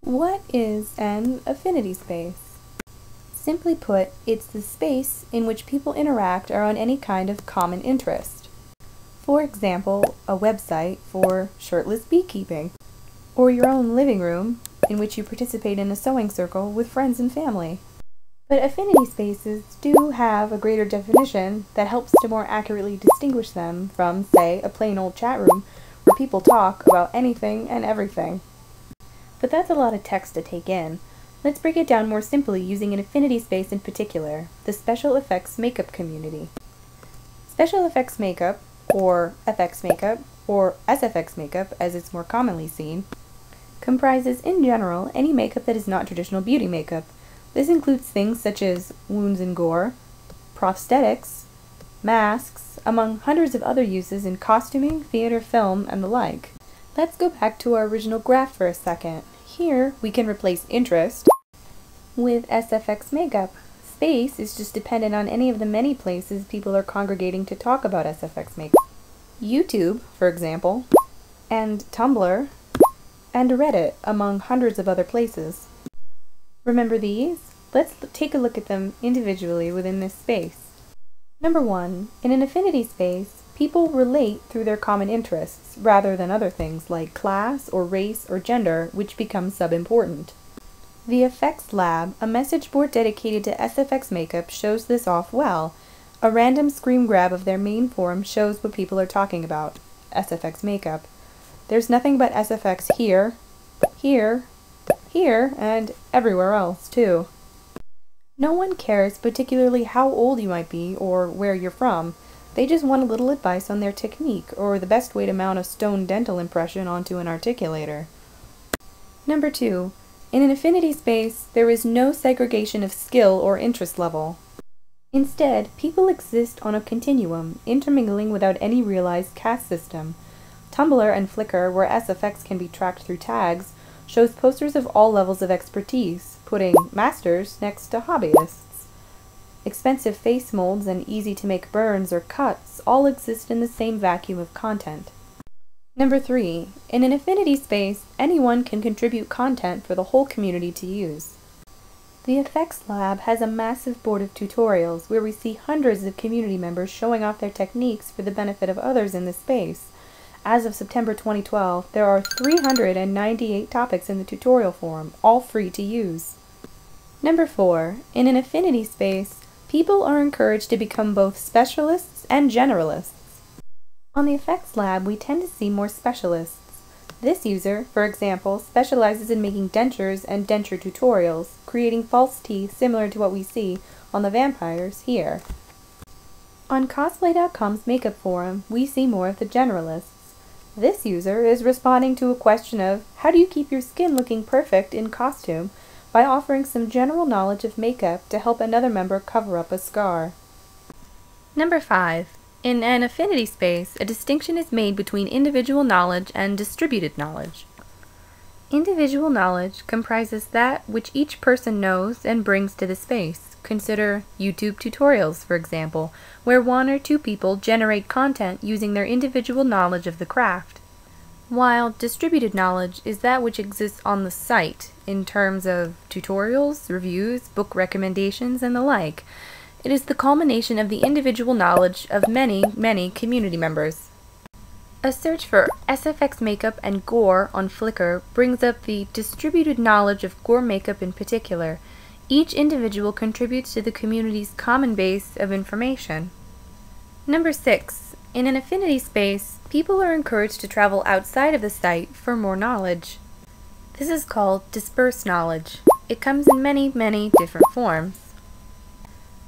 What is an affinity space? Simply put, it's the space in which people interact or on any kind of common interest. For example, a website for shirtless beekeeping, or your own living room in which you participate in a sewing circle with friends and family. But affinity spaces do have a greater definition that helps to more accurately distinguish them from, say, a plain old chat room where people talk about anything and everything. But that's a lot of text to take in. Let's break it down more simply using an affinity space in particular, the special effects makeup community. Special effects makeup, or FX makeup, or SFX makeup as it's more commonly seen, comprises in general any makeup that is not traditional beauty makeup. This includes things such as wounds and gore, prosthetics, masks, among hundreds of other uses in costuming, theater, film, and the like. Let's go back to our original graph for a second. Here, we can replace interest with SFX makeup. Space is just dependent on any of the many places people are congregating to talk about SFX makeup. YouTube, for example, and Tumblr, and Reddit, among hundreds of other places. Remember these? Let's take a look at them individually within this space. Number 1. In an affinity space, people relate through their common interests, rather than other things like class or race or gender, which become sub-important. The Effects Lab, a message board dedicated to SFX makeup, shows this off well. A random screen grab of their main forum shows what people are talking about, SFX makeup. There's nothing but SFX here, here, here, and everywhere else, too. No one cares particularly how old you might be or where you're from. They just want a little advice on their technique or the best way to mount a stone dental impression onto an articulator. Number 2. In an affinity space, there is no segregation of skill or interest level. Instead, people exist on a continuum, intermingling without any realized caste system. Tumblr and Flickr, where SFX can be tracked through tags, shows posters of all levels of expertise, putting masters next to hobbyists. Expensive face molds and easy-to-make burns or cuts all exist in the same vacuum of content. Number 3. In an affinity space, anyone can contribute content for the whole community to use. The Effects Lab has a massive board of tutorials where we see hundreds of community members showing off their techniques for the benefit of others in the space. As of September 2012, there are 398 topics in the tutorial forum, all free to use. Number 4. In an affinity space, people are encouraged to become both specialists and generalists. On the Effects Lab, we tend to see more specialists. This user, for example, specializes in making dentures and denture tutorials, creating false teeth similar to what we see on the vampires here. On Cosplay.com's makeup forum, we see more of the generalists. This user is responding to a question of, how do you keep your skin looking perfect in costume, by offering some general knowledge of makeup to help another member cover up a scar. Number 5. In an affinity space, a distinction is made between individual knowledge and distributed knowledge. Individual knowledge comprises that which each person knows and brings to the space. Consider YouTube tutorials, for example, where 1 or 2 people generate content using their individual knowledge of the craft. While distributed knowledge is that which exists on the site in terms of tutorials, reviews, book recommendations, and the like. It is the culmination of the individual knowledge of many, many community members. A search for SFX makeup and gore on Flickr brings up the distributed knowledge of gore makeup in particular. Each individual contributes to the community's common base of information. Number 6. In an affinity space, people are encouraged to travel outside of the site for more knowledge. This is called dispersed knowledge. It comes in many, many different forms.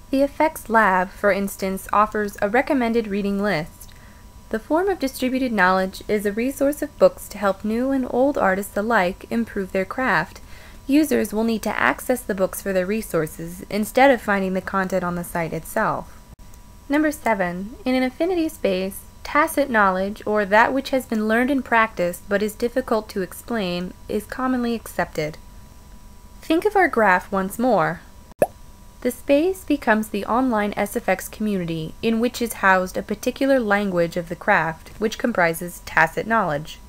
The Effects Lab, for instance, offers a recommended reading list. The form of distributed knowledge is a resource of books to help new and old artists alike improve their craft. Users will need to access the books for their resources instead of finding the content on the site itself. Number 7. In an affinity space, tacit knowledge, or that which has been learned and practiced but is difficult to explain, is commonly accepted. Think of our graph once more. The space becomes the online SFX community, in which is housed a particular language of the craft, which comprises tacit knowledge.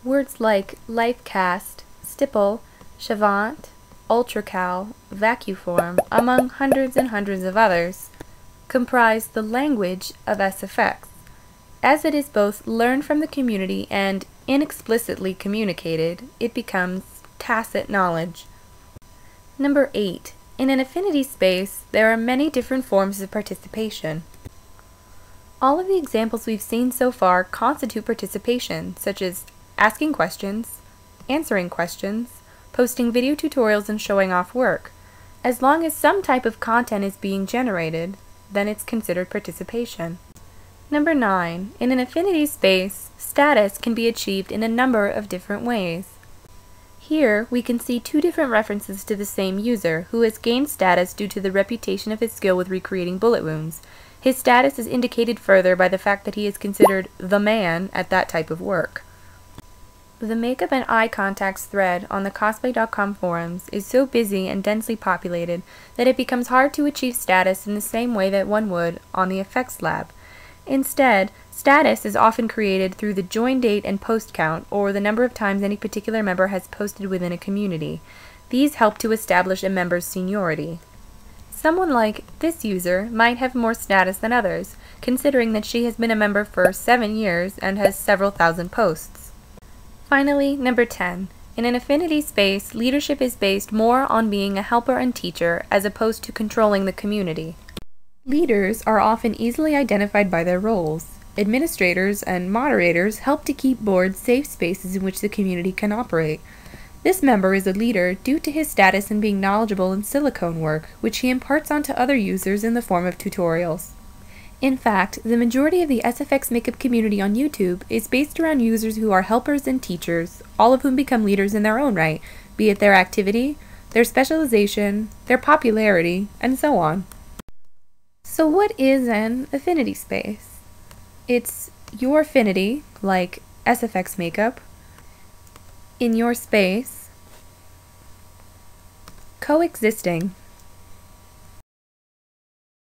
Words like lifecast, stipple, Chavant, Ultracal, Vacuform, among hundreds and hundreds of others, comprise the language of SFX. As it is both learned from the community and inexplicitly communicated, it becomes tacit knowledge. Number 8. In an affinity space, there are many different forms of participation. All of the examples we've seen so far constitute participation, such as asking questions, answering questions, posting video tutorials, and showing off work. As long as some type of content is being generated, then it's considered participation. Number 9. In an affinity space, status can be achieved in a number of different ways. Here, we can see two different references to the same user, who has gained status due to the reputation of his skill with recreating bullet wounds. His status is indicated further by the fact that he is considered the man at that type of work. The makeup and eye contacts thread on the cosplay.com forums is so busy and densely populated that it becomes hard to achieve status in the same way that one would on the effects lab. Instead, status is often created through the join date and post count, or the number of times any particular member has posted within a community. These help to establish a member's seniority. Someone like this user might have more status than others, considering that she has been a member for 7 years and has several thousand posts. Finally, number 10. In an affinity space, leadership is based more on being a helper and teacher as opposed to controlling the community. Leaders are often easily identified by their roles. Administrators and moderators help to keep boards safe spaces in which the community can operate. This member is a leader due to his status in being knowledgeable in silicone work, which he imparts onto other users in the form of tutorials. In fact, the majority of the SFX makeup community on YouTube is based around users who are helpers and teachers, all of whom become leaders in their own right, be it their activity, their specialization, their popularity, and so on. So what is an affinity space? It's your affinity, like SFX makeup, in your space, coexisting